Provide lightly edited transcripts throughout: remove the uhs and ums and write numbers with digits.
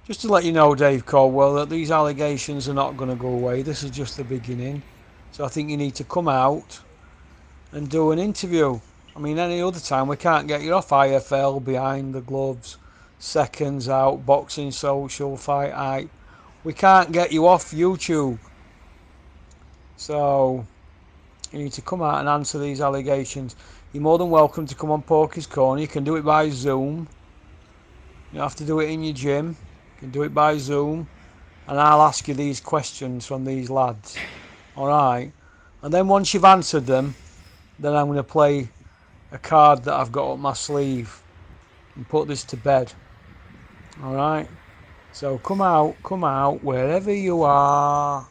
Just to let you know, Dave Caldwell, that these allegations are not going to go away. This is just the beginning. So I think you need to come out and do an interview. I mean, any other time we can't get you off IFL, Behind the Gloves, Seconds Out, Boxing Social, Fight Hype. We can't get you off YouTube. So you need to come out and answer these allegations. You're more than welcome to come on Porky's Corner. You can do it by Zoom. You don't have to do it in your gym. You can do it by Zoom. And I'll ask you these questions from these lads. Alright? And then once you've answered them, then I'm going to play a card that I've got up my sleeve and put this to bed. Alright? So come out, wherever you are.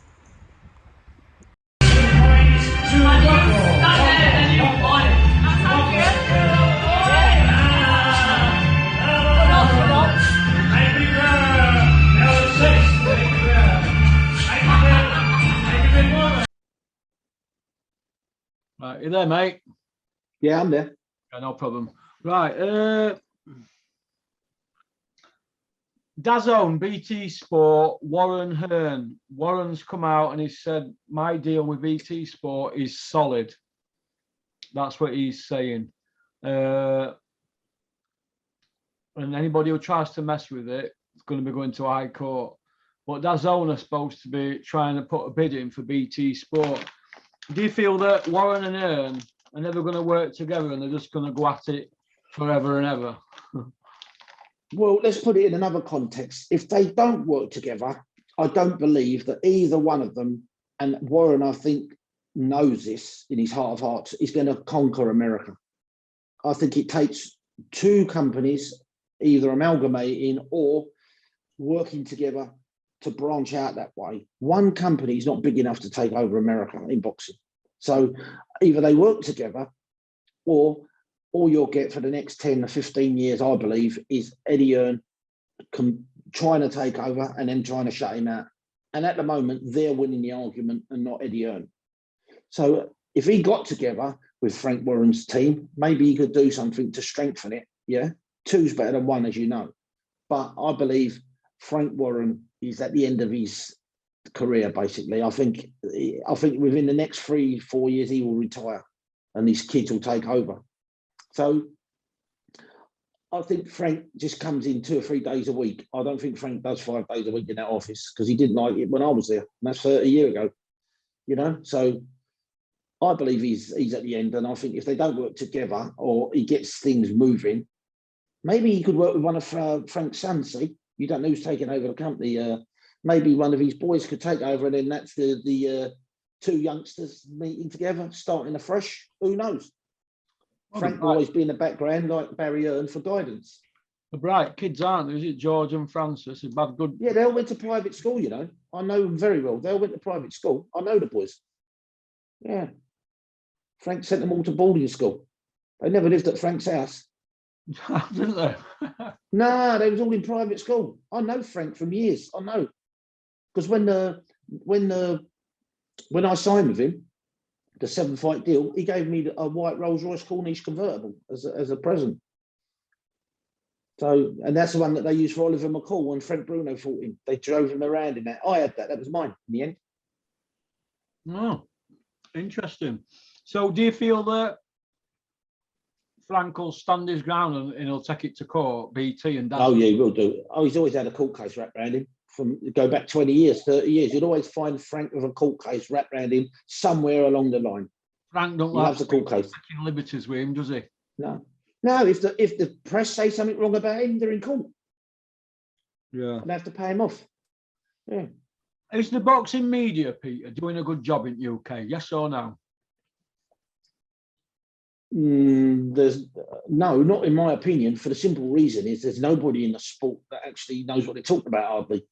Right, you there, mate? Yeah, I'm there. Yeah, no problem. Right, DAZN, BT Sport, Warren Hearn. Warren's come out and he said, my deal with BT Sport is solid. That's what he's saying. And anybody who tries to mess with it is going to be going to High Court. But DAZN are supposed to be trying to put a bid in for BT Sport. Do you feel that Warren and Hearn are never going to work together and they're just going to go at it forever and ever? Well, let's put it in another context. If they don't work together, I don't believe that either one of them, and Warren, I think, knows this in his heart of hearts, is going to conquer America. I think it takes two companies either amalgamating or working together to branch out that way. One company is not big enough to take over America in boxing. So either they work together or all you'll get for the next 10 to 15 years, I believe, is Eddie Hearn trying to take over and then trying to shut him out. And at the moment, they're winning the argument and not Eddie Hearn. So if he got together with Frank Warren's team, maybe he could do something to strengthen it. Yeah, two's better than one, as you know. But I believe Frank Warren is at the end of his career, basically. I think within the next 3-4 years, he will retire and his kids will take over. So I think Frank just comes in 2 or 3 days a week. I don't think Frank does 5 days a week in that office because he didn't like it when I was there. And that's 30 years ago, you know. So I believe he's at the end. And I think if they don't work together or he gets things moving, maybe he could work with one of Frank's sons. See, you don't know who's taking over the company. Maybe one of his boys could take over, and then that's the two youngsters meeting together, starting afresh. Who knows? Frank will always be in the background like Barry Hearn for guidance. The bright kids, aren't they? Is it George and Francis? They've had good. Yeah, they all went to private school, you know. I know them very well. They all went to private school. I know the boys. Yeah. Frank sent them all to boarding school. They never lived at Frank's house. Didn't they? No, they was all in private school. I know Frank from years. I know. Because when I signed with him, the 7-fight deal, he gave me a white Rolls-Royce Corniche convertible as a present. So, and that's the one that they used for Oliver McCall when Frank Bruno fought him. They drove him around in that. I had that. That was mine in the end. Oh, interesting. So do you feel that Frank will stand his ground and he'll take it to court, BT and DAZN? Oh, yeah, he will do. Oh, he's always had a court case wrapped around him. From go back 20 years, 30 years, you'd always find Frank with a court case wrapped around him somewhere along the line. Frank don't like the court case. Taking liberties with him, does he? No. If the press say something wrong about him, they're in court. Yeah. They have to pay him off. Yeah. Is the boxing media, Peter, doing a good job in UK? Yes or no? There's no, not in my opinion, for the simple reason is there's nobody in the sport that actually knows what they're talking about hardly.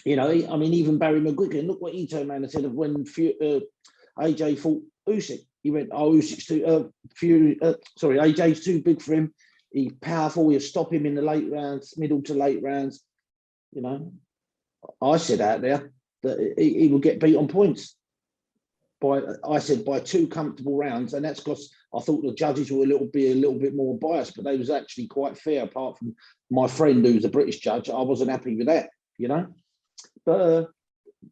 You know, I mean, even Barry McGuigan, look what he turned around and said of when AJ fought Usyk. He went, oh, Usyk's AJ's too big for him. He's powerful. He'll stop him in the late rounds, middle to late rounds. You know, I said out there that he will get beat on points. I said by 2 comfortable rounds, and that's because I thought the judges were a little bit more biased, but they was actually quite fair. Apart from my friend who's a British judge, I wasn't happy with that, you know. But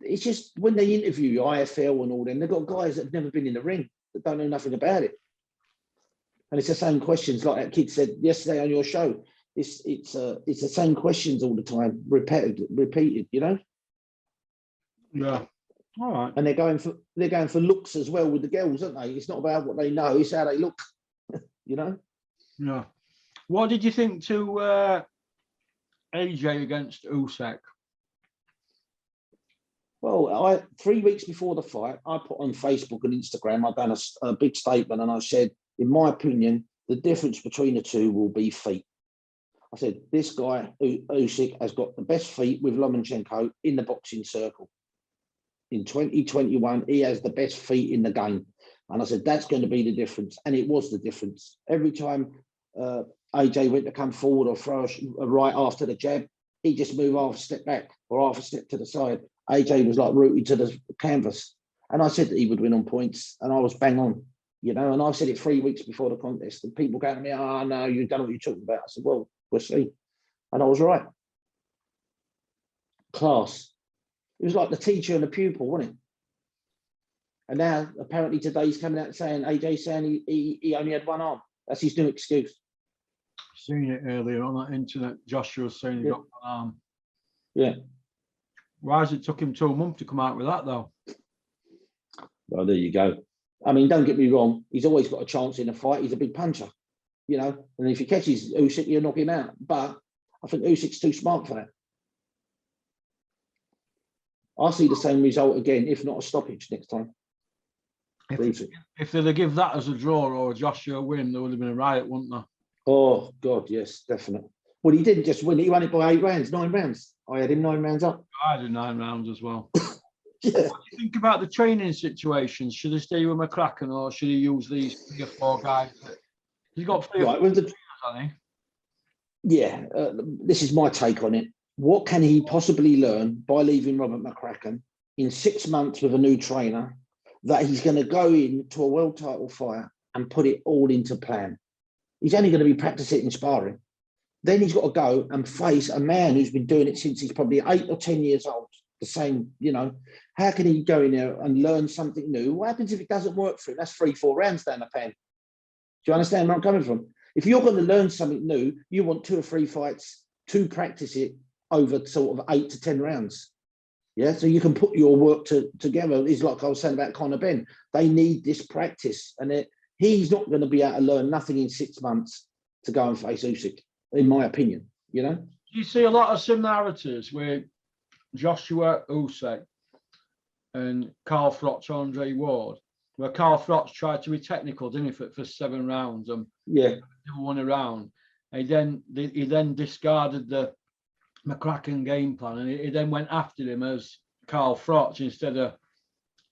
it's just when they interview you, IFL and all them, they've got guys that have never been in the ring that don't know nothing about it, and it's the same questions like that kid said yesterday on your show. It's the same questions all the time, repeated, you know. Yeah. All right. And they're going for looks as well with the girls, aren't they? It's not about what they know; it's how they look, you know. Yeah. What did you think to AJ against Usyk? Well, 3 weeks before the fight, I put on Facebook and Instagram, I've done a big statement, and I said, in my opinion, the difference between the two will be feet. I said, this guy, Usyk, has got the best feet with Lomachenko in the boxing circle. In 2021, he has the best feet in the game. And I said, that's going to be the difference. And it was the difference. Every time AJ went to come forward or throw a right after the jab, he just moved half a step back or half a step to the side. AJ was like rooted to the canvas. And I said that he would win on points, and I was bang on, you know. And I said it 3 weeks before the contest, and people going to me, oh, no, you don't know what you're talking about. I said, well, we'll see. And I was right. Class. It was like the teacher and the pupil, wasn't it? And now, apparently today, he's coming out saying, AJ saying he only had one arm. That's his new excuse. Seen it earlier on that internet. Joshua was saying he got one arm. Yeah. Why has it took him 2 months to come out with that, though? Well, there you go. I mean, don't get me wrong. He's always got a chance in a fight. He's a big puncher, you know. And if he catches Usyk, you'll knock him out. But I think Usyk's too smart for that. I'll see the same result again, if not a stoppage next time. If they'd have give that as a draw or a Joshua win, there would have been a riot, wouldn't there? Oh, God, yes, definitely. Well, he didn't just win it. He won it by 8 rounds, 9 rounds. I had him 9 rounds up. I did 9 rounds as well. Yeah. What do you think about the training situations? Should he stay with McCracken, or should he use these 3 or 4 guys? He's got 3 right, with the, hasn't yeah, this is my take on it. What can he possibly learn by leaving Robert McCracken in 6 months with a new trainer that he's going to go into a world title fight and put it all into plan? He's only going to be practicing in sparring. Then he's got to go and face a man who's been doing it since he's probably 8 or 10 years old. The same, you know. How can he go in there and learn something new? What happens if it doesn't work for him? That's 3, 4 rounds down the pan. Do you understand where I'm coming from? If you're going to learn something new, you want 2 or 3 fights to practice it over sort of 8 to 10 rounds. Yeah, so you can put your work together. It's like I was saying about Conor Ben. They need this practice, and he's not going to be able to learn nothing in 6 months to go and face Usyk, in my opinion. You know, you see a lot of similarities with Joshua Usyk and Carl Froch, Andre Ward, where Carl Froch tried to be technical, didn't he, for 7 rounds and yeah, won a round. He then discarded the McCracken game plan, and he then went after him as Carl Froch instead of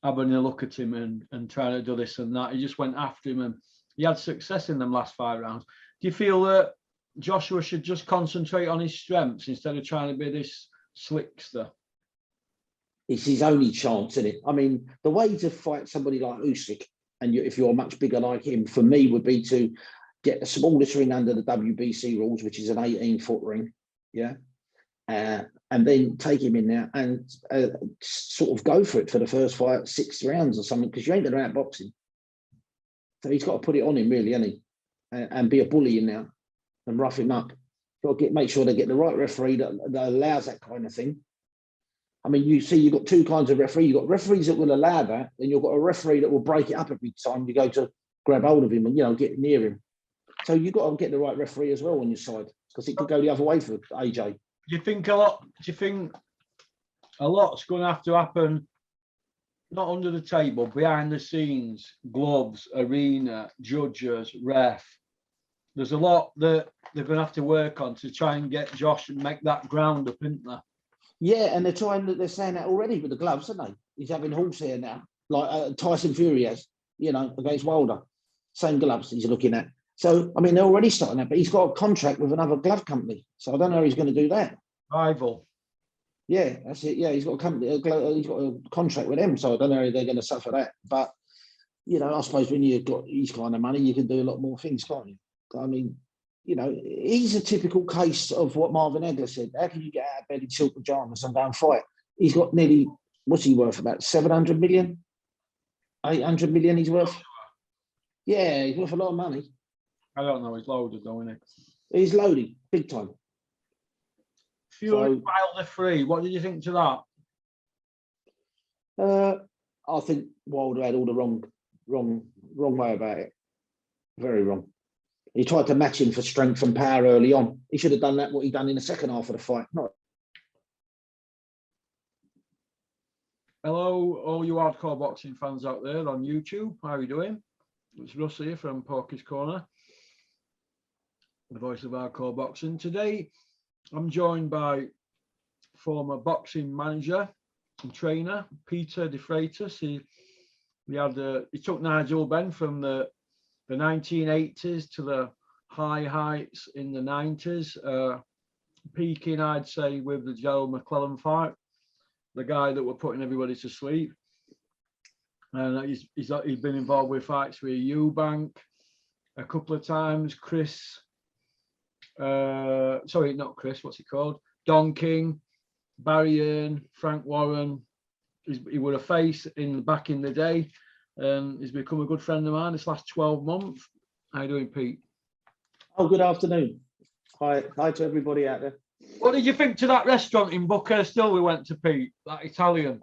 having a look at him and trying to do this and that. He just went after him, and he had success in them last 5 rounds. Do you feel that Joshua should just concentrate on his strengths instead of trying to be this slickster? It's his only chance, isn't it? I mean, the way to fight somebody like Usyk, and if you're much bigger like him, for me, would be to get the smallest ring under the WBC rules, which is an 18-foot ring, yeah, and then take him in there and sort of go for it for the first 6 rounds or something, because you ain't going to outbox him. So he's got to put it on him, really, hasn't he? And be a bully in there and rough him up. Got to make sure they get the right referee that allows that kind of thing. I mean, you see, you've got 2 kinds of referee. You've got referees that will allow that, and you've got a referee that will break it up every time you go to grab hold of him and, you know, get near him. So you've got to get the right referee as well on your side, because it could go the other way for AJ. Do you think a lot's going to happen, not under the table, behind the scenes, gloves, arena, judges, ref? There's a lot that they're going to have to work on to try and get Josh and make that ground up, isn't there? Yeah, and they're saying that already with the gloves, aren't they? He's having horsehair now, like Tyson Fury has, you know, against Wilder. Same gloves he's looking at. So, I mean, they're already starting that, but he's got a contract with another glove company. So I don't know how he's going to do that. Rival. Yeah, that's it. Yeah, he's got a company. He's got a contract with them, so I don't know if they're going to suffer that. But I suppose when you've got his kind of money, you can do a lot more things, can't you? I mean, he's a typical case of what Marvin Hagler said. How can you get out of bed in silk pajamas and go and fight? He's got nearly, what's he worth? About 700 million, 800 million. He's worth. Yeah, he's worth a lot of money. I don't know. He's loaded, though, isn't he? He's loaded, big time. Fury Wilder 3. What did you think to that? I think Wilder had all the wrong way about it. Very wrong. He tried to match him for strength and power early on. He should have done what he done in the second half of the fight. Hello, all you hardcore boxing fans out there on YouTube. How are you doing? It's Russ here from Porky's Corner, the voice of hardcore boxing. Today, I'm joined by former boxing manager and trainer Peter DeFreitas. He took Nigel Benn from the 1980s to the high heights in the 90s, peaking, I'd say, with the Gerald McClellan fight, the guy that were putting everybody to sleep. And he's been involved with fights with Eubank a couple of times. Sorry, not Chris, what's he called? Don King, Barry Earn, Frank Warren. He was a face back in the day. And he's become a good friend of mine this last 12 months. How you doing, Pete? Oh, good afternoon. Hi to everybody out there. What did you think to that restaurant in Buckhurst Hill we went to, Pete? That Italian?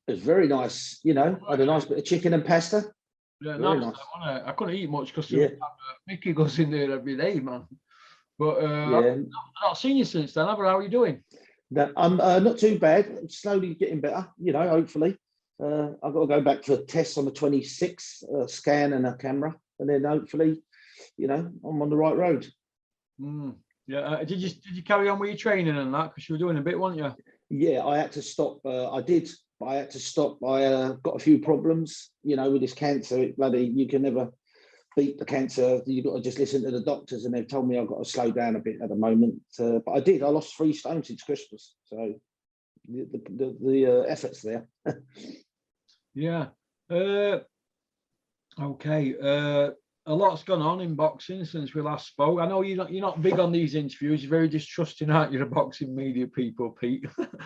It was very nice. Had a nice bit of chicken and pasta. Yeah, nice. I couldn't eat much because Mickey goes in there every day, man. But I've not seen you since then. How are you doing? I'm not too bad. I'm slowly getting better, hopefully. I've got to go back for tests on the 26th, scan and a camera, and then hopefully, I'm on the right road. Yeah. Did you carry on with your training and that? Because you were doing a bit, weren't you? Yeah, I had to stop. I did. I had to stop. I got a few problems, with this cancer. You can never beat the cancer. You've got to just listen to the doctors, and they've told me I've got to slow down a bit at the moment. But I did. I lost 3 stone since Christmas. So the effort's there. Yeah. Okay. A lot's gone on in boxing since we last spoke. I know you're not big on these interviews. You're very distrusting, aren't you, the boxing media people, Pete?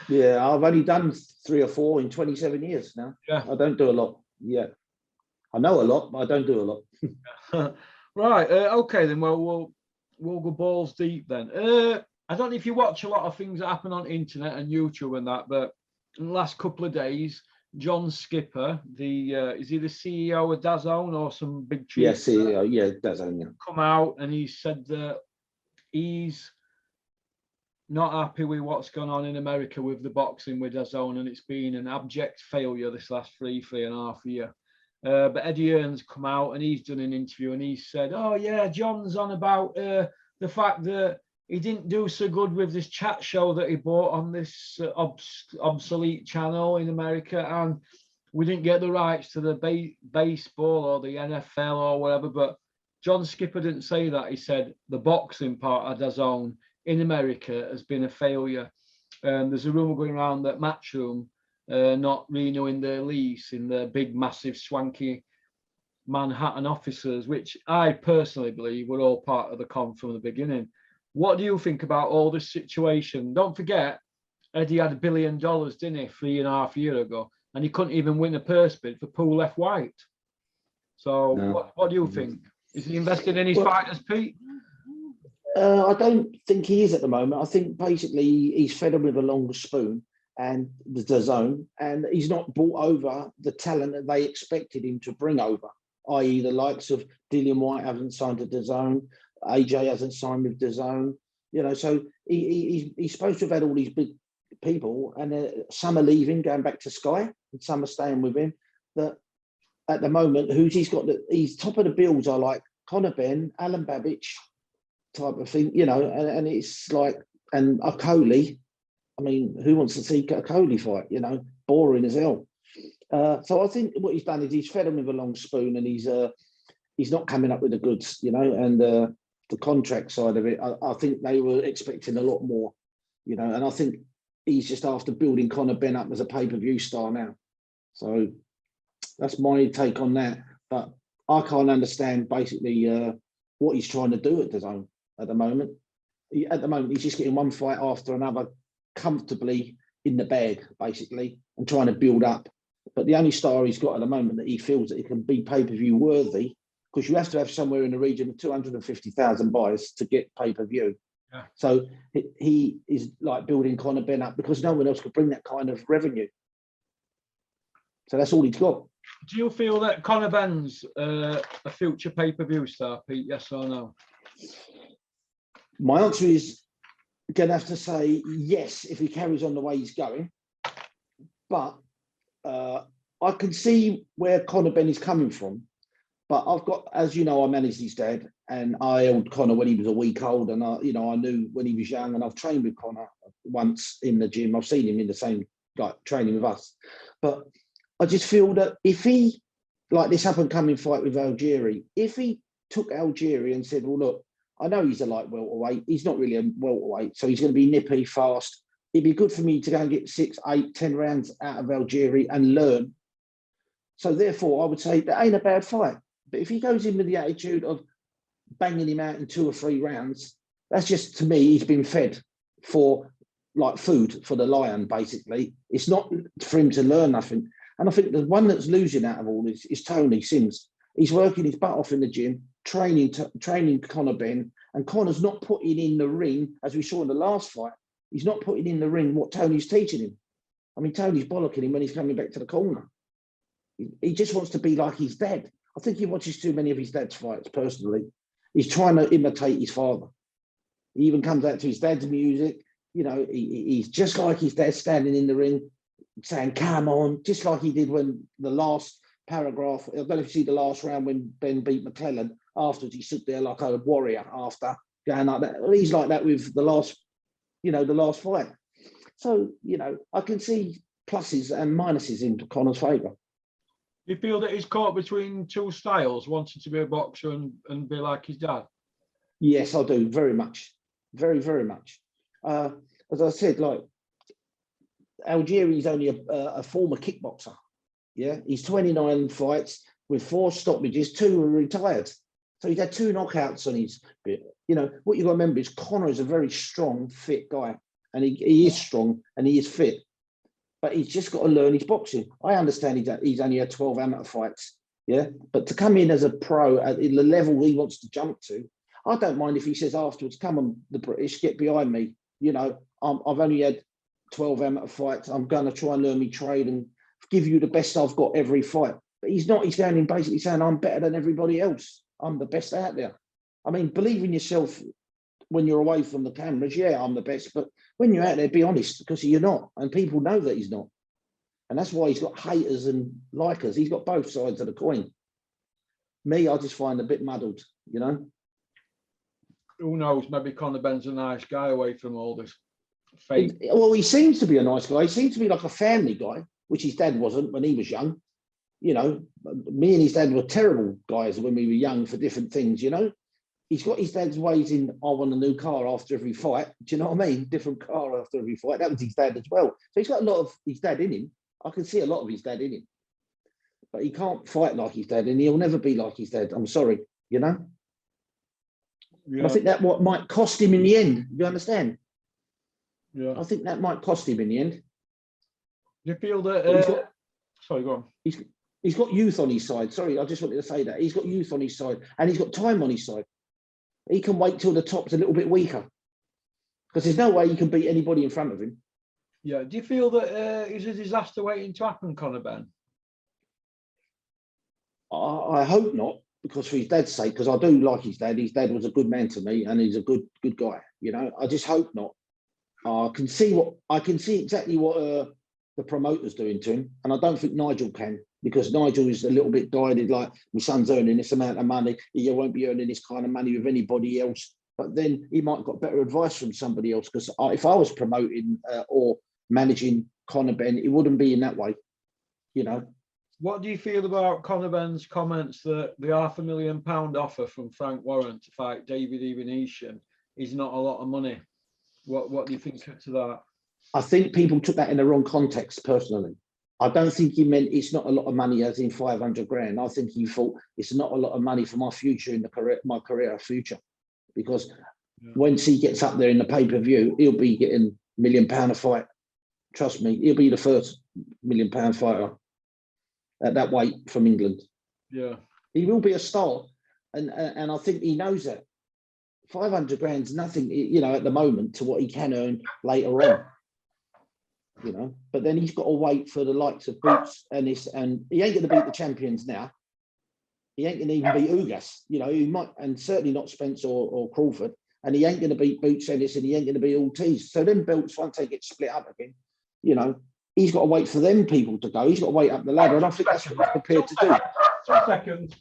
Yeah, I've only done 3 or 4 in 27 years now. Yeah. I don't do a lot. Yeah. I know a lot, but I don't do a lot. Right. Okay, then. Well, we'll go balls deep then. I don't know if you watch a lot of things that happen on internet and YouTube and that, but in the last couple of days, John Skipper, is he the CEO of DAZN or some big tree? Yeah, CEO, yeah, DAZN. Yeah. Come out and he said that he's not happy with what's gone on in America with the boxing with DAZN, and it's been an abject failure this last 3.5 years. But Eddie Earn's come out and he's done an interview and he said, "Oh yeah, John's on about the fact that he didn't do so good with this chat show that he bought on this obsolete channel in America, and we didn't get the rights to the baseball or the NFL or whatever." But John Skipper didn't say that. He said the boxing part of DAZN in America has been a failure. There's a rumor going around that Matchroom not renewing their lease in the big, massive, swanky Manhattan offices, which I personally believe were all part of the con from the beginning. What do you think about all this situation? Don't forget, Eddie had $1 billion, didn't he, 3.5 years ago, and he couldn't even win a purse bid for Pool Left White. So no. What do you think? Is he invested in his fighters, Pete? I don't think he is at the moment. I think basically he's fed him with a longer spoon and the DAZN, and he's not brought over the talent that they expected him to bring over, i.e. the likes of Dillian White haven't signed to DAZN, AJ hasn't signed with DAZN, so he's supposed to have had all these big people, and some are leaving, going back to Sky, and some are staying with him. That at the moment, who's he's got, he's top of the bills are like Conor Benn, Alan Babich type of thing, and it's like, and a Coley. I mean, who wants to see a Coley fight? Boring as hell. So I think what he's done is he's fed him with a long spoon, and he's not coming up with the goods, and the contract side of it. I think they were expecting a lot more, and I think he's just after building Conor Benn up as a pay-per-view star now. So that's my take on that. But I can't understand basically what he's trying to do at DAZN at the moment. At the moment, he's just getting one fight after another comfortably in the bag, basically, and trying to build up. But the only star he's got at the moment that he feels that he can be pay-per-view worthy, because you have to have somewhere in the region of 250,000 buys to get pay-per-view. Yeah. So he is like building Conor Benn up because no one else could bring that kind of revenue. So that's all he's got. Do you feel that Conor Benn's a future pay-per-view star, Pete? Yes or no? My answer is going to have to say yes if he carries on the way he's going. But I can see where Conor Benn is coming from. But I've got, as you know, I managed his dad, and I held Conor when he was a week old, and I knew when he was young, and I've trained with Conor once in the gym. I've seen him in the same training with us. But I just feel that if he, like this up and coming fight with Algieri, if he took Algieri and said, well, look, I know he's a light welterweight, he's not really a welterweight, so he's going to be nippy, fast. It'd be good for me to go and get 6, 8, 10 rounds out of Algieri and learn. So therefore, I would say that ain't a bad fight. But if he goes in with the attitude of banging him out in 2 or 3 rounds, that's just, to me, he's been fed for like food for the lion, basically. It's not for him to learn nothing. And I think the one that's losing out of all is Tony Sims. He's working his butt off in the gym, training Conor Benn, and Conor's not putting in the ring, as we saw in the last fight, he's not putting in the ring what Tony's teaching him. I mean, Tony's bollocking him when he's coming back to the corner. He just wants to be like his dad. I think he watches too many of his dad's fights, personally. He's trying to imitate his father. He even comes out to his dad's music. You know, he's just like his dad, standing in the ring, saying, come on, just like he did when the last paragraph, I don't know if you see the last round when Ben beat McClellan. Afterwards, he stood there like a warrior after going like that. He's like that with the last fight. So, I can see pluses and minuses in Conor's favour. You feel that he's caught between two styles, wanting to be a boxer and be like his dad? Yes, I do, very much. Very, very much. As I said, like, Algieri's only a former kickboxer. Yeah, he's 29 fights with 4 stoppages, 2 were retired. So he's had 2 knockouts on his bit. What you've got to remember is Conor is a very strong, fit guy. And he is strong and he is fit. But he's just got to learn his boxing. I understand he's only had 12 amateur fights, yeah? But to come in as a pro at the level he wants to jump to, I don't mind if he says afterwards, come on, the British, get behind me. I've only had 12 amateur fights. I'm going to try and learn my trade and give you the best I've got every fight. But he's not. He's going in basically saying, I'm better than everybody else. I'm the best out there. I mean, believe in yourself when you're away from the cameras. Yeah, I'm the best. But when you're out there, be honest, because you're not. And people know that he's not. And that's why he's got haters and likers. He's got both sides of the coin. Me, I just find a bit muddled, Who knows? Maybe Conor Benn's a nice guy away from all this fake. Well, he seems to be a nice guy. He seems to be like a family guy, which his dad wasn't when he was young. Me and his dad were terrible guys when we were young for different things, He's got his dad's ways in, I want a new car after every fight. Do you know what I mean? Different car after every fight. That was his dad as well. So he's got a lot of his dad in him. I can see a lot of his dad in him. But he can't fight like his dad, and he'll never be like his dad. I'm sorry, Yeah. I think that what might cost him in the end. You understand? Yeah. I think that might cost him in the end. You feel that... sorry, go on. He's got youth on his side. Sorry, I just wanted to say that. He's got youth on his side, and he's got time on his side. He can wait till the top's a little bit weaker, because there's no way he can beat anybody in front of him. Yeah. Do you feel that is a disaster waiting to happen, Conor Benn? I hope not, because for his dad's sake, because I do like his dad. His dad was a good man to me, and he's a good guy. I just hope not. I can see exactly what the promoter's doing to him, and I don't think Nigel can, because Nigel is a little bit guided, like, my son's earning this amount of money, you won't be earning this kind of money with anybody else. But then he might have got better advice from somebody else, because if I was promoting or managing Conor Benn, it wouldn't be in that way, What do you feel about Conor Benn's comments that the £500,000 offer from Frank Warren to fight David Evanesian is not a lot of money? What do you think to that? I think people took that in the wrong context, personally. I don't think he meant it's not a lot of money as in 500 grand. I think he thought it's not a lot of money for my future in the career, my career future. Because once he gets up there in the pay-per-view, he'll be getting £1 million a fight. Trust me, he'll be the first £1 million fighter at that weight from England. Yeah. He will be a star. And I think he knows that. 500 grand's nothing, you know, at the moment to what he can earn later on. You know, but then he's got to wait for the likes of Boots and this, and he ain't going to beat the champions now. He ain't going to even beat Ugas, you know, he might, and certainly not Spence or Crawford, and he ain't going to beat Boots Ennis, and he ain't going to beat Ortiz. So them belts, once they get split up again, you know, he's got to wait for them people to go. He's got to wait up the ladder, and I think that's what he's prepared to do. 2 seconds.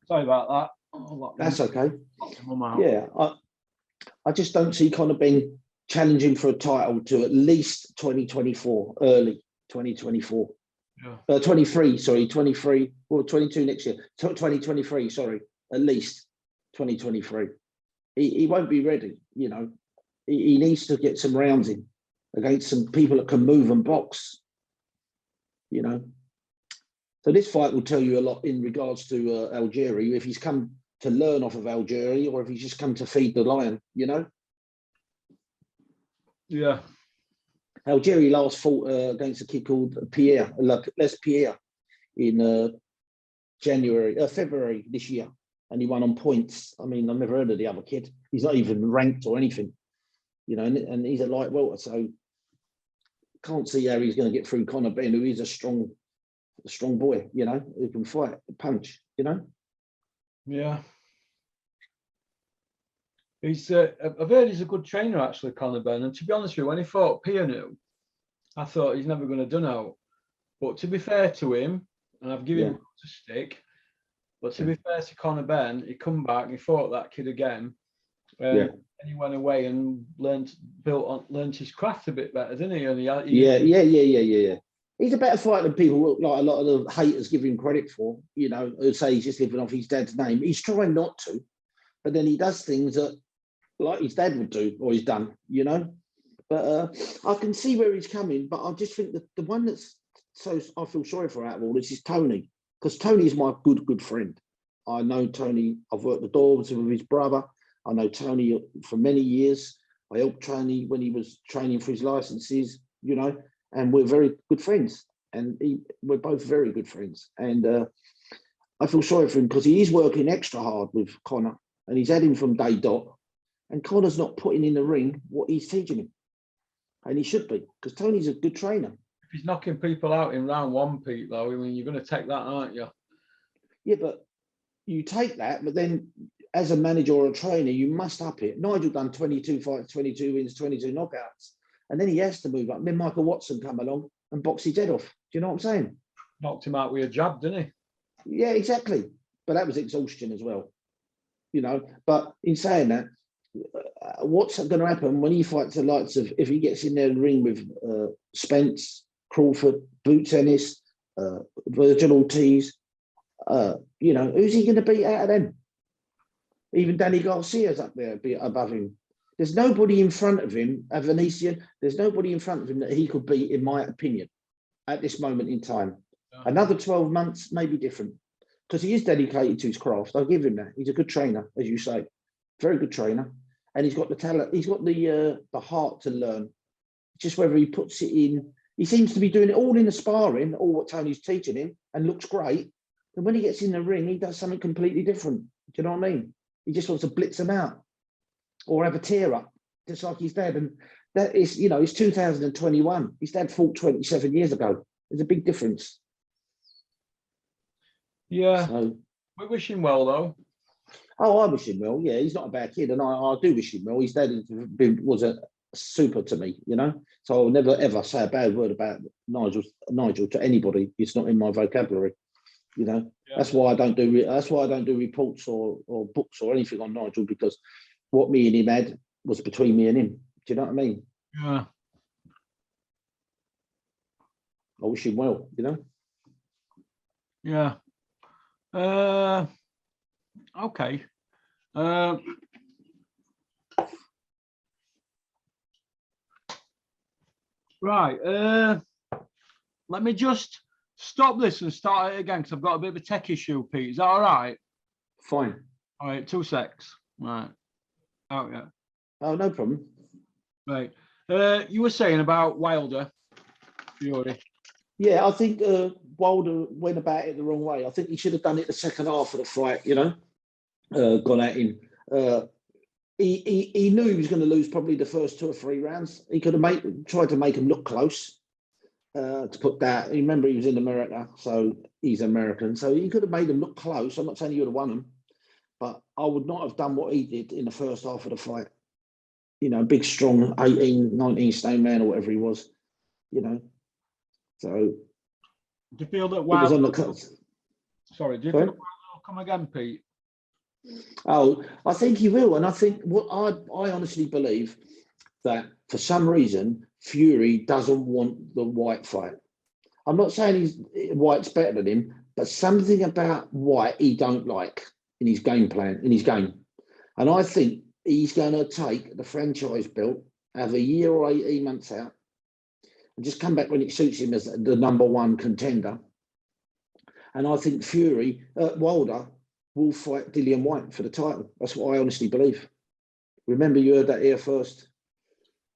Sorry about that. That's okay. Yeah, I just don't see Conor Benn challenging for a title to at least 2024, early 2024. Yeah. 23, sorry, 23, or 22 next year. 2023, sorry, at least 2023. He won't be ready, you know. He needs to get some rounds in against some people that can move and box, you know. So this fight will tell you a lot in regards to Algieri, if he's come to learn off of Algieri or if he's just come to feed the lion, you know? Yeah. Algieri last fought against a kid called Les Pierre in February this year, and he won on points. I mean, I've never heard of the other kid. He's not even ranked or anything, you know, and he's a light welter, so can't see how he's going to get through Conor Benn, who is a strong boy, you know, who can fight, punch, you know. Yeah. He's I've heard he's a good trainer, actually, Conor Benn. And to be honest with you, when he fought Pearneau, I thought he's never going to done out. But to be fair to him, and I've given him a stick, but to be fair to Conor Benn, he come back and he fought that kid again. And he went away and learned his craft a bit better, didn't he? And yeah. He's a better fighter than people, like a lot of the haters give him credit for, you know, who say he's just living off his dad's name. He's trying not to, but then he does things that like his dad would do or he's done, you know. But I can see where he's coming, but I just think that the one that's so I feel sorry for out of all this is Tony, because Tony is my good friend. I know Tony, I've worked the doors with his brother. I know Tony for many years. I helped Tony when he was training for his licenses, you know. And we're very good friends, and we're both very good friends. And I feel sorry for him because he is working extra hard with Conor, and he's had him from day dot. And Conor's not putting in the ring what he's teaching him, and he should be, because Tony's a good trainer. If he's knocking people out in round one, Pete, though, I mean, you're going to take that, aren't you? Yeah, but you take that, but then as a manager or a trainer, you must up it. Nigel done 22 fights, 22 wins, 22 knockouts. And then he has to move up. Then Michael Watson come along and box his head off. Do you know what I'm saying? Knocked him out with a jab, didn't he? Yeah, exactly. But that was exhaustion as well, you know. But in saying that, what's going to happen when he fights the likes of, if he gets in there and ring with Spence, Crawford, Boots Ennis, Virgil Ortiz, you know, who's he going to beat out of them? Even Danny Garcia's up there above him. There's nobody in front of him, a Venetian, there's nobody in front of him that he could beat, in my opinion, at this moment in time. Another 12 months may be different, because he is dedicated to his craft. I'll give him that. He's a good trainer, as you say. Very good trainer. And he's got the talent, he's got the heart to learn. Just whether he puts it in, he seems to be doing it all in the sparring, all what Tony's teaching him, and looks great. And when he gets in the ring, he does something completely different. Do you know what I mean? He just wants to blitz them out or have a tear up, just like his dad. And that is, you know, it's 2021. His dad fought 27 years ago. There's a big difference. Yeah. So, we wish him well, though. Oh, I wish him well. Yeah, he's not a bad kid, and I do wish him well. His dad was super to me, you know. So I'll never ever say a bad word about Nigel to anybody. It's not in my vocabulary, you know. Yeah. That's why I don't do reports or books or anything on Nigel, because what me and him had was between me and him. Do you know what I mean? Yeah. I wish him well, you know. Yeah. Okay. Right. Let me just stop this and start it again, because I've got a bit of a tech issue, Pete. Is that all right? Fine. All right, 2 secs. Right. Oh, yeah. Oh, no problem. Right. You were saying about Wilder, Fury. Yeah, I think Wilder went about it the wrong way. I think he should have done it the second half of the fight, you know, gone at him. He knew he was going to lose probably the first 2 or 3 rounds. He could have tried to make him look close, to put that. Remember, he was in America, so he's American. So he could have made him look close. I'm not saying he would have won him, but I would not have done what he did in the first half of the fight. You know, big, strong 18, 19 stone man or whatever he was, you know. So do you feel that Wilder was on the cut? Sorry, do you feel Wilder will come again, Pete? Oh, I think he will. And I think what I honestly believe that for some reason, Fury doesn't want the White fight. I'm not saying White's better than him, but something about White he don't like in his game plan, in his game. And I think he's going to take the franchise belt, have a year or 18 months out, and just come back when it suits him as the #1 contender. And I think Wilder will fight Dillian White for the title. That's what I honestly believe. Remember, you heard that here first.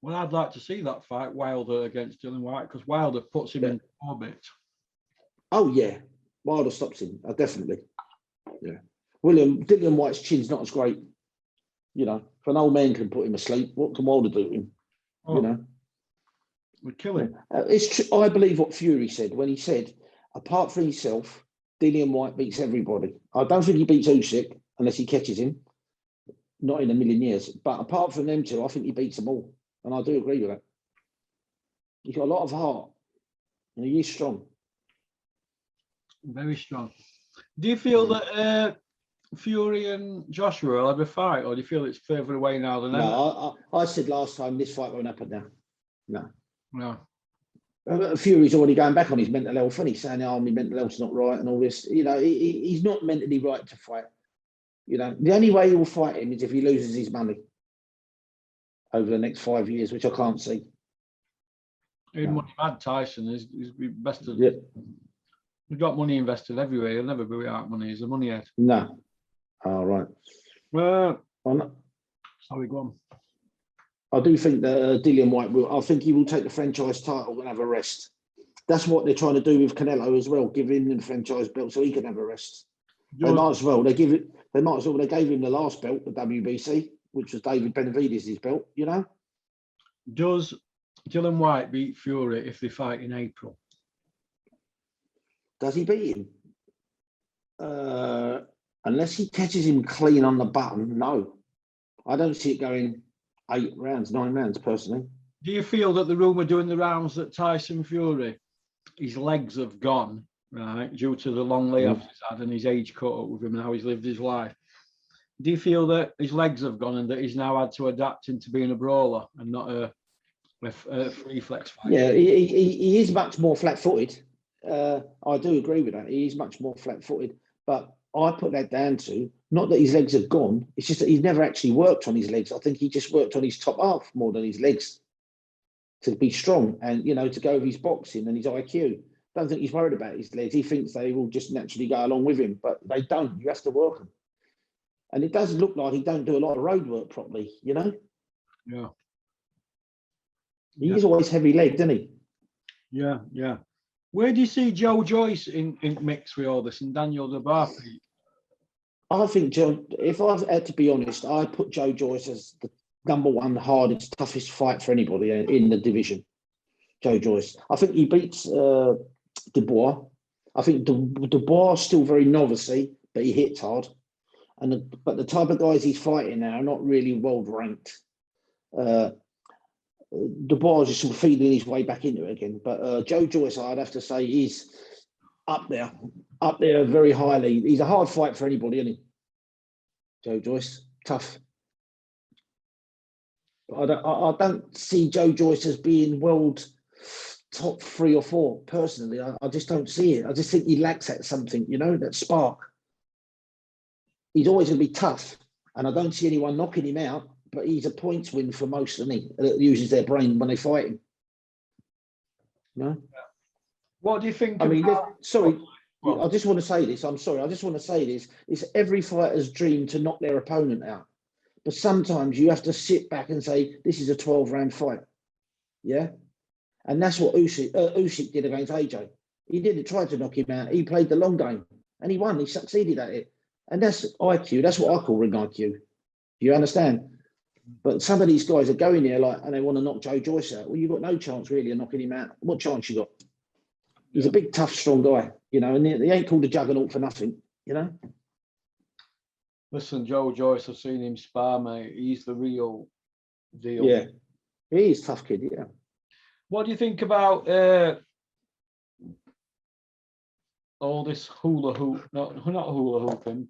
Well, I'd like to see that fight, Wilder against Dillian White, because Wilder puts him in orbit. Oh, yeah. Wilder stops him, definitely. Yeah. Dillian White's chin's not as great. You know, if an old man can put him asleep, what can Wilder do to him? Oh, you know? We'd kill him. It's true. I believe what Fury said when he said, apart from himself, Dillian White beats everybody. I don't think he beats Usyk unless he catches him. Not in a million years. But apart from them two, I think he beats them all. And I do agree with that. He's got a lot of heart. And he is strong. Very strong. Do you feel that Fury and Joshua will have a fight, or do you feel it's further away now than ever? No, I said last time this fight won't happen now. No. Fury's already going back on his mental health, and he's saying, "Oh, my mental health's not right," and all this. You know, he's not mentally right to fight. You know, the only way he will fight him is if he loses his money over the next 5 years, which I can't see. Even when he had Tyson, he's invested. Yeah. We've got money invested everywhere. He'll never be without money. He's a money head. No. All right. Sorry, go on. I do think that Dillian White will. I think he will take the franchise title and have a rest. That's what they're trying to do with Canelo as well. Give him the franchise belt so he can have a rest. They might as well. They gave him the last belt, the WBC, which was David Benavidez' belt. You know. Does Dillian White beat Fury if they fight in April? Does he beat him? Unless he catches him clean on the button, no. I don't see it going 8 rounds, 9 rounds, personally. Do you feel that the rumour doing the rounds that Tyson Fury, his legs have gone, right, due to the long layoffs he's had and his age caught up with him and how he's lived his life? Do you feel that his legs have gone and that he's now had to adapt into being a brawler and not a free flex fighter? Yeah, he is much more flat-footed. I do agree with that. He is much more flat-footed, but I put that down to not that his legs have gone. It's just that he's never actually worked on his legs. I think he just worked on his top half more than his legs to be strong and, you know, to go with his boxing and his IQ. I don't think he's worried about his legs. He thinks they will just naturally go along with him, but they don't. You have to work them. And it does look like he don't do a lot of road work properly, you know? Yeah. He's always heavy-legged, isn't he? Yeah, yeah. Where do you see Joe Joyce in mix with all this and Daniel Dubois? I think Joe, if I had to be honest, I put Joe Joyce as the #1 hardest, toughest fight for anybody in the division. Joe Joyce. I think he beats Dubois. I think Dubois is still very novice-y, but he hits hard. But the type of guys he's fighting now are not really world ranked. Dubois is sort of feeling his way back into it again. But Joe Joyce, I'd have to say, is up there very highly. He's a hard fight for anybody, isn't he? Joe Joyce, tough. But I don't see Joe Joyce as being world top 3 or 4. Personally, I just don't see it. I just think he lacks that something, that spark. He's always going to be tough, and I don't see anyone knocking him out. But he's a points win for most, isn't he? That uses their brain when they fight him. No. What do you think? I mean, sorry. Well, I just want to say this. I'm sorry. I just want to say this. It's every fighter's dream to knock their opponent out. But sometimes you have to sit back and say, this is a 12-round fight. Yeah? And that's what Usyk did against AJ. He didn't try to knock him out. He played the long game. And he won. He succeeded at it. And that's IQ. That's what I call ring IQ. You understand? But some of these guys are going there and they want to knock Joe Joyce out. Well, you've got no chance really of knocking him out. What chance you got? He's a big, tough, strong guy, and he ain't called a juggernaut for nothing, Listen, Joe Joyce, I've seen him spar, mate. He's the real deal. Yeah, he is a tough kid, yeah. What do you think about all this hula hoop? Not hula hooping.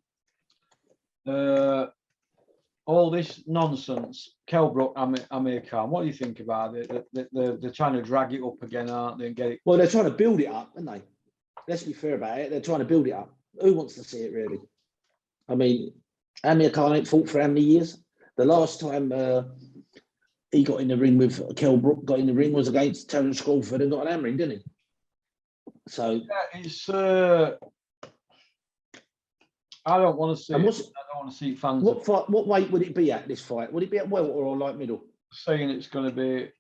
All this nonsense, Kelbrook, Amir Khan. What do you think about it? They're trying to drag it up again, aren't they? And get it. Well, they're trying to build it up, aren't they? Let's be fair about it. They're trying to build it up. Who wants to see it, really? I mean, Amir Khan ain't fought for how many years? The last time he got in the ring with Kelbrook, was against Terence Crawford and got an hammering, didn't he? So yeah, it's. I don't want to see. I don't want to see fans. What weight would it be at this fight? Would it be at welter or light middle? Saying it's going to be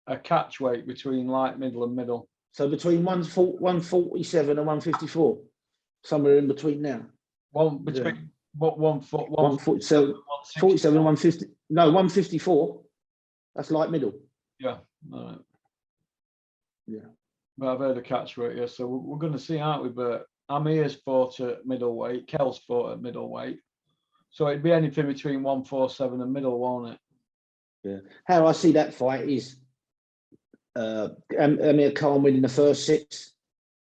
a catch weight between light middle and middle. So between 147 and 154, somewhere in between now. What 1 foot? 147, 47, 150. No, 154. That's light middle. Yeah. All right. Yeah. But I've heard a catch weight, yeah. So we're going to see, aren't we? But Amir's fought at middleweight, Kel's fought at middleweight. So it'd be anything between 147 and middle, won't it? Yeah. How I see that fight is Amir Khan winning the first 6,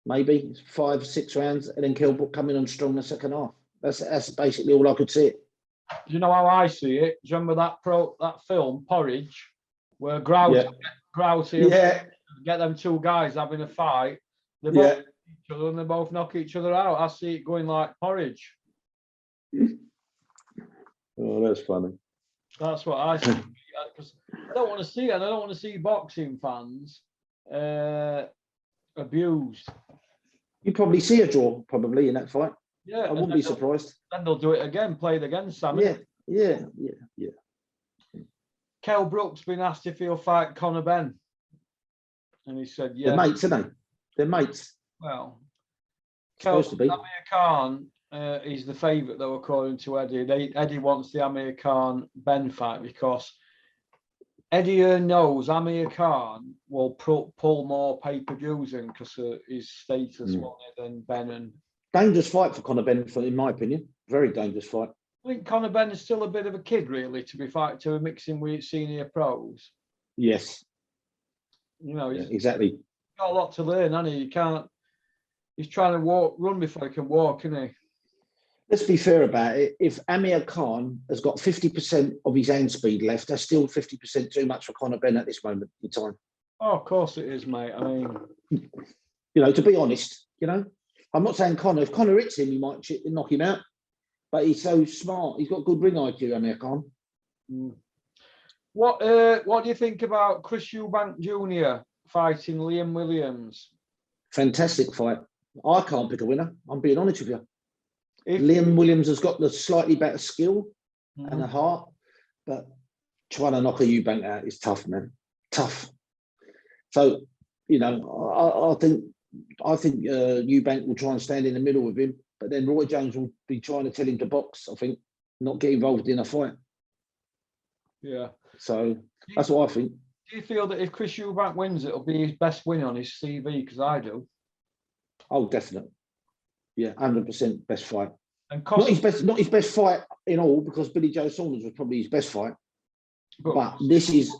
maybe 5, 6 rounds, and then Kelbrook coming on strong in the second half. That's basically all I could see it. Do you know how I see it? Do you remember that film, Porridge, where Grouty get them 2 guys having a fight? They both each other and they both knock each other out. I see it going like Porridge. Oh, that's funny. That's what I see. Because I don't want to see it, and I don't want to see boxing fans abused. You probably see a draw, probably, in that fight. Yeah, I wouldn't be surprised. Then they'll do it again, play it again, Sammy. Yeah. Kell Brook's been asked if he'll fight Conor Benn. And he said, yeah. They're mates, aren't they? They're mates. Well, supposed to be. Amir Khan is the favourite, though, according to Eddie. Eddie wants the Amir Khan Benn fight because Eddie knows Amir Khan will pull more pay-per-views in because of his status than Benn. And dangerous fight for Conor Benn, in my opinion. Very dangerous fight. I think Conor Benn is still a bit of a kid, really, to be mixing with senior pros. Yes. He's exactly. got a lot to learn, hasn't he? He's trying to run before he can walk, isn't he? Let's be fair about it. If Amir Khan has got 50% of his hand speed left, that's still 50% too much for Conor Benn at this moment in time. Oh, of course it is, mate. I mean, to be honest, I'm not saying Conor. If Conor hits him, he might knock him out. But he's so smart. He's got good ring IQ, Amir Khan. What do you think about Chris Eubank Jr. fighting Liam Williams? Fantastic fight. I can't pick a winner. I'm being honest with you. Liam Williams has got the slightly better skill and a heart, but trying to knock a Eubank out is tough, man. Tough. So, I think Eubank will try and stand in the middle with him, but then Roy Jones will be trying to tell him to box, I think, not get involved in a fight. Yeah. So that's what I think. Do you feel that if Chris Eubank wins, it'll be his best win on his CV? Because I do. Oh, definitely. Yeah, 100% best fight. And not his best fight in all, because Billy Joe Saunders was probably his best fight. But this is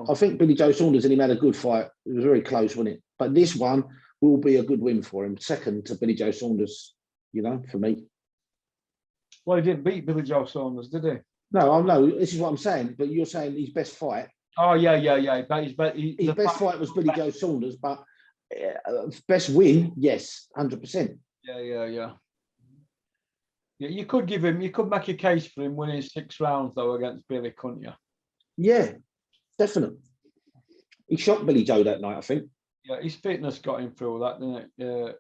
I think Billy Joe Saunders and him had a good fight. It was very close, wasn't it? But this one will be a good win for him. Second to Billy Joe Saunders, you know, for me. Well, he didn't beat Billy Joe Saunders, did he? No, I know. This is what I'm saying. But you're saying his best fight. Oh, yeah. His best fight was Billy Joe Saunders, but best win, yes, 100%. Yeah, you could make a case for him winning 6 rounds, though, against Billy, couldn't you? Yeah, definitely. He shot Billy Joe that night, I think. Yeah, his fitness got him through that, didn't it?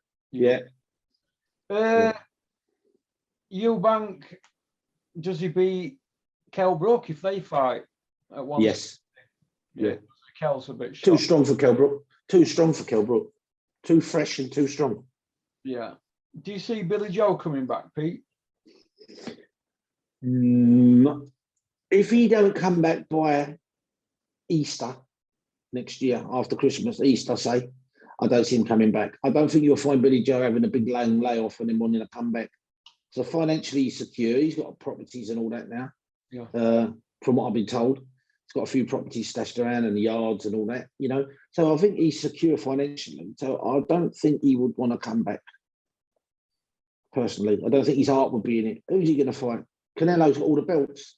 Yeah. Eubank, does he beat Kell Brook if they fight at one? Yes. Yeah. Kell's a bit short. Too strong for Kell Brook. Too strong for Kell Brook. Too fresh and too strong. Yeah. Do you see Billy Joe coming back, Pete? If he don't come back by Easter next year, after Christmas, Easter, say, I don't see him coming back. I don't think you'll find Billy Joe having a big long layoff and then wanting to come back. So financially he's secure. He's got properties and all that now. Yeah. From what I've been told, he's got a few properties stashed around and the yards and all that, you know. So I think he's secure financially. So I don't think he would want to come back. Personally, I don't think his heart would be in it. Who's he going to fight? Canelo's got all the belts.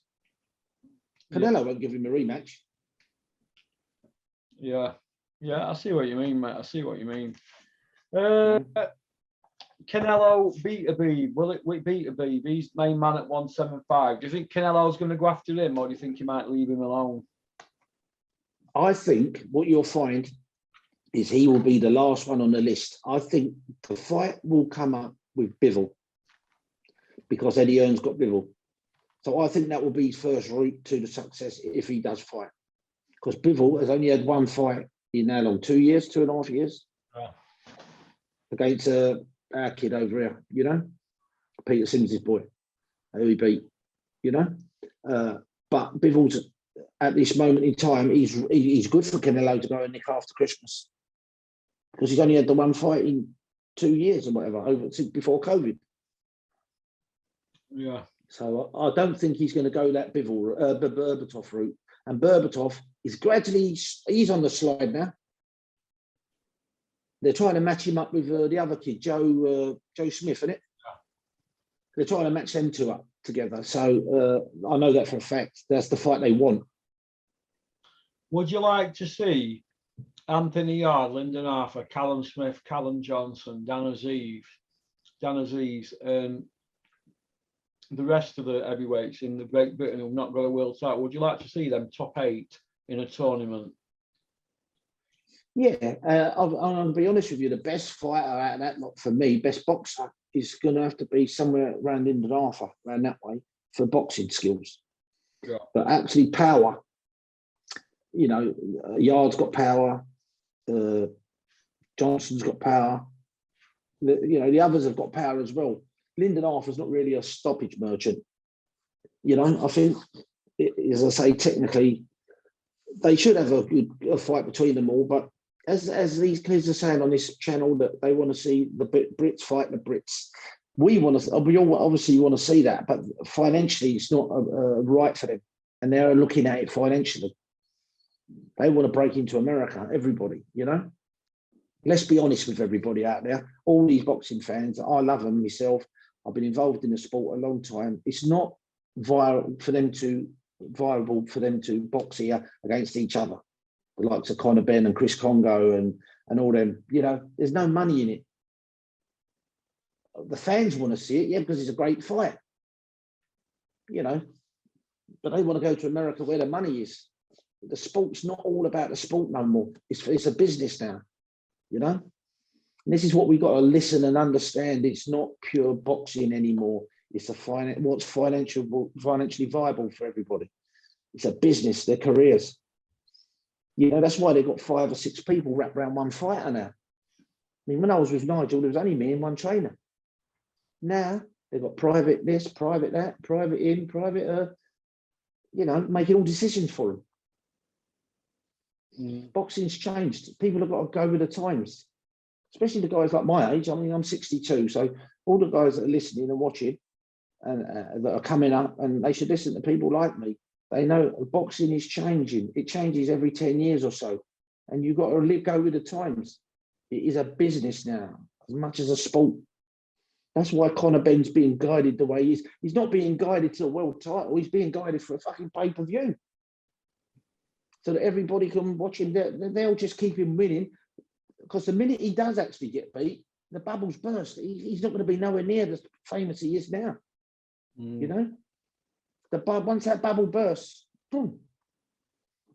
Canelo won't give him a rematch. Yeah, I see what you mean, mate. I see what you mean. Canelo beat Habib. Will it beat Habib? He's main man at 175. Do you think Canelo's going to go after him, or do you think he might leave him alone? I think what you'll find is he will be the last one on the list. I think the fight will come up with Bivol because Eddie Hearn's got Bivol. So I think that will be his first route to the success if he does fight. Because Bivol has only had one fight in how long? 2 years, 2.5 years? Oh. Against our kid over here, you know? Peter Sims' boy, who he beat, you know? But Bivol's, at this moment in time, he's good for Canelo to go and nick after Christmas. Because he's only had the one fight in 2 years or whatever, before COVID. Yeah. So I don't think he's going to go that Berbatov route. And Berbatov is gradually, he's on the slide now. They're trying to match him up with the other kid, Joe Smith, isn't it? Yeah. They're trying to match them two up together. So I know that for a fact. That's the fight they want. Would you like to see Anthony Yard, Lyndon Arthur, Callum Smith, Callum Johnson, Dan Aziz, and the rest of the heavyweights in the Great Britain who've not got a world title? Would you like to see them top 8 in a tournament? Yeah, I'm going to be honest with you. The best fighter out of that lot for me, best boxer, is going to have to be somewhere around Lyndon Arthur, around that way, for boxing skills. Yeah. But actually power, you know, Yard's got power, Johnson's got power. The others have got power as well. Lyndon Arthur's not really a stoppage merchant. You know, I think, as I say, technically, they should have a good fight between them all. But as these kids are saying on this channel, that they want to see the Brits fight the Brits. We all obviously want to see that, but financially, it's not right for them. And they're looking at it financially. They want to break into America, everybody, you know. Let's be honest with everybody out there. All these boxing fans, I love them myself. I've been involved in the sport a long time. It's not viable for them to box here against each other. The likes of Conor Benn and Chris Congo and all them. You know, there's no money in it. The fans want to see it, yeah, because it's a great fight. You know, but they want to go to America where the money is. The sport's not all about the sport no more. It's a business now. You know, and this is what we've got to listen and understand. It's not pure boxing anymore. It's what's financially viable for everybody. It's a business, their careers. You know, that's why they've got 5 or 6 people wrapped around one fighter now. I mean, when I was with Nigel, there was only me and one trainer. Now they've got private this, private that, private in, private, you know, making all decisions for them. Boxing's changed. People have got to go with the times, especially the guys like my age. I mean, I'm 62, so all the guys that are listening and watching and that are coming up, and they should listen to people like me. They know boxing is changing. It changes every 10 years or so. And you've got to go with the times. It is a business now, as much as a sport. That's why Conor Benn's being guided the way he is. He's not being guided to a world title. He's being guided for a fucking pay-per-view. So that everybody can watch him. They'll just keep him winning. Because the minute he does actually get beat, the bubbles burst. He's not going to be nowhere near as famous he is now. You know? Once that bubble bursts, boom,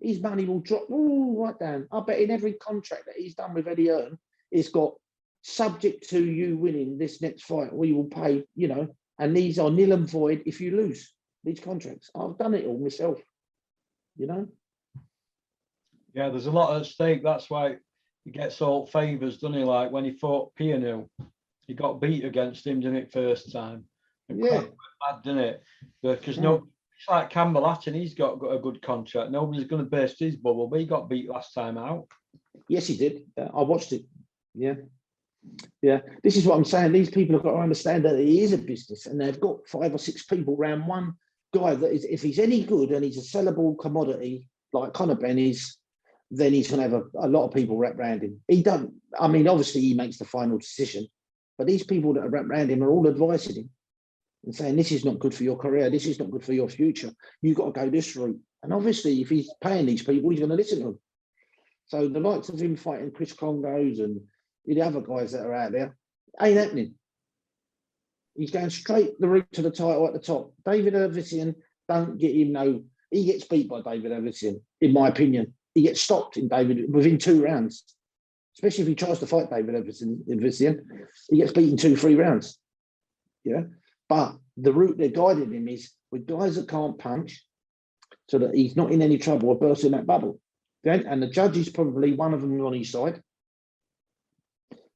his money will drop right down. I bet in every contract that he's done with Eddie Hearn, it's got subject to you winning this next fight, we will pay, you know, and these are nil and void if you lose these contracts. I've done it all myself, you know? Yeah, there's a lot at stake. That's why he gets all favours, doesn't he? Like when he fought Pianu, he got beat against him, didn't it, first time? And yeah. Bad, didn't it? Because no, it's like Campbell Hatton, he's got a good contract. Nobody's going to burst his bubble, but he got beat last time out. Yes, he did. I watched it. Yeah. Yeah. This is what I'm saying. These people have got to understand that it is a business and they've got 5 or 6 people around one guy that is, if he's any good and he's a sellable commodity like Conor Benn is, then he's going to have a lot of people wrapped around him. I mean, obviously he makes the final decision, but these people that are wrapped around him are all advising him and saying, this is not good for your career. This is not good for your future. You've got to go this route. And obviously, if he's paying these people, he's going to listen to them. So the likes of him fighting Chris Congos and the other guys that are out there ain't happening. He's going straight the route to the title at the top. David Ervician, don't get him he gets beat by David Ervician, in my opinion. He gets stopped within 2 rounds, especially if he tries to fight David Ervician. He gets beaten 2-3 rounds. Yeah. But the route they're guiding him is with guys that can't punch so that he's not in any trouble or bursting that bubble. Okay? And the judge is probably one of them on his side.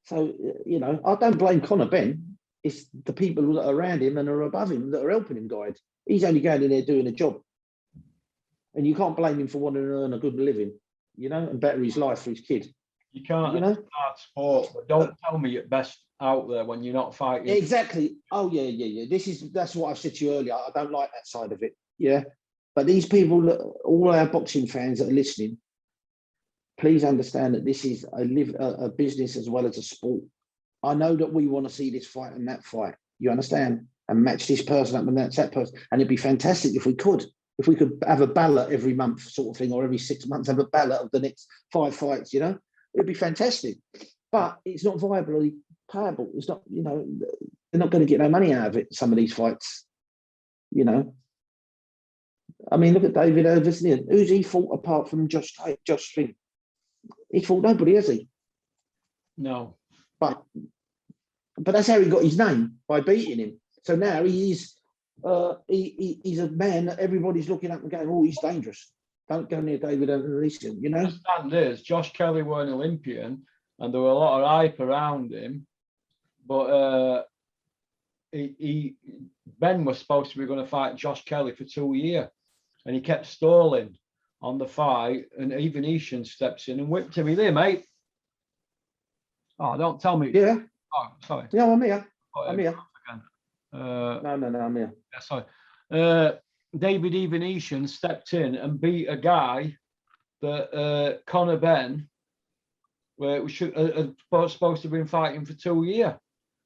So, you know, I don't blame Conor Benn. It's the people that are around him and are above him that are helping him guide. He's only going in there doing a job. And you can't blame him for wanting to earn a good living, you know, and better his life for his kid. You can't, you know? It's hard sport, but don't tell me you're best out there when you're not fighting. Exactly. Oh, yeah. That's what I've said to you earlier. I don't like that side of it. Yeah. But these people, all our boxing fans that are listening, please understand that this is a business as well as a sport. I know that we want to see this fight and that fight. You understand? And match this person up and that person. And it'd be fantastic if we could have a ballot every month sort of thing, or every 6 months have a ballot of the next 5 fights, you know, it'd be fantastic. But it's not viably payable. It's not, you know, they're not going to get no money out of it, some of these fights, you know. I mean, look at David Ervician. Who's he fought apart from Josh Finn? He fought nobody, has he? No. But that's how he got his name, by beating him. So now he's a man that everybody's looking up and going, oh, he's dangerous. Don't go near David Ervician, you know? The stand is, Josh Kelly were an Olympian and there were a lot of hype around him, but Ben was supposed to be going to fight Josh Kelly for 2 years and he kept stalling on the fight, and even Ishan steps in and whipped him. Are you there, mate? Oh, don't tell me. Yeah. Oh, sorry. Yeah, I'm here. Oh, I'm here. No, I'm here. Yeah, sorry. David Evanesian stepped in and beat a guy that Conor Benn, where we should supposed to have been fighting for 2 years,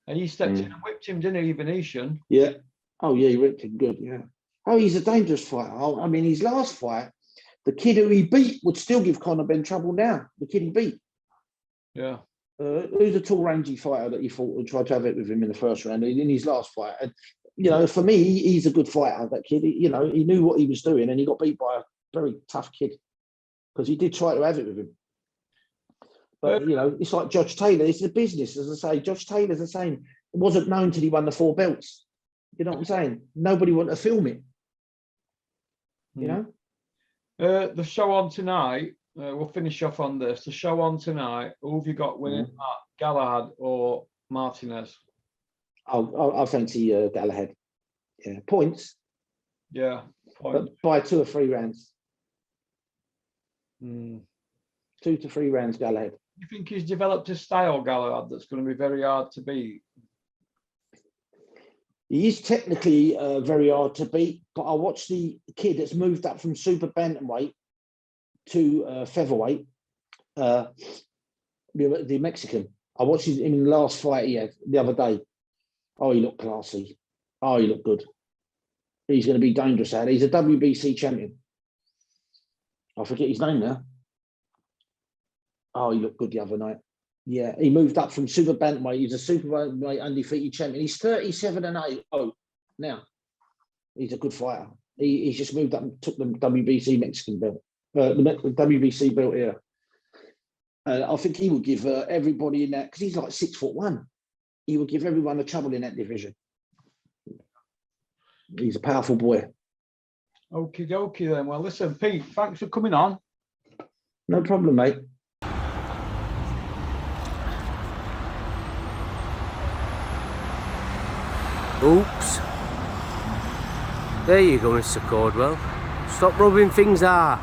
and he stepped in and whipped him, didn't he, Evanesian? Yeah. Oh yeah, he whipped him good. Yeah. Oh, he's a dangerous fighter. I mean, his last fight, the kid who he beat would still give Conor Benn trouble now. The kid he beat. Yeah. Who's a tall, rangy fighter that he fought and tried to have it with him in the first round in his last fight? And, you know, for me, he's a good fighter, that kid. You know, he knew what he was doing and he got beat by a very tough kid because he did try to have it with him. But, you know, it's like Josh Taylor. It's a business, as I say. Josh Taylor's the same. It wasn't known till he won the 4 belts. You know what I'm saying? Nobody wanted to film it. You know? The show on tonight, we'll finish off on this. The show on tonight, who have you got winning that, Galahad or Martinez? I fancy Galahad. Yeah, points. Yeah, points. But by 2 or 3 rounds. 2 to 3 rounds, Galahad. You think he's developed a style, Galahad, that's going to be very hard to beat? He is technically very hard to beat, but I watched the kid that's moved up from super bantamweight to featherweight, the Mexican. I watched him in the last fight he had the other day. Oh, he looked classy. Oh, he looked good. He's going to be dangerous at it. He's a WBC champion. I forget his name now. Oh, he looked good the other night. Yeah, he moved up from super bantamweight. He's a super bantamweight undefeated champion. He's 37-8. Oh, now he's a good fighter. He's just moved up and took the WBC Mexican belt, the WBC belt here. I think he would give everybody in that, because he's like 6'1". He would give everyone the trouble in that division. He's a powerful boy. Okie dokie then. Well, listen, Pete, thanks for coming on. No problem, mate. Oops. There you go, Mr. Cordwell. Stop rubbing things out.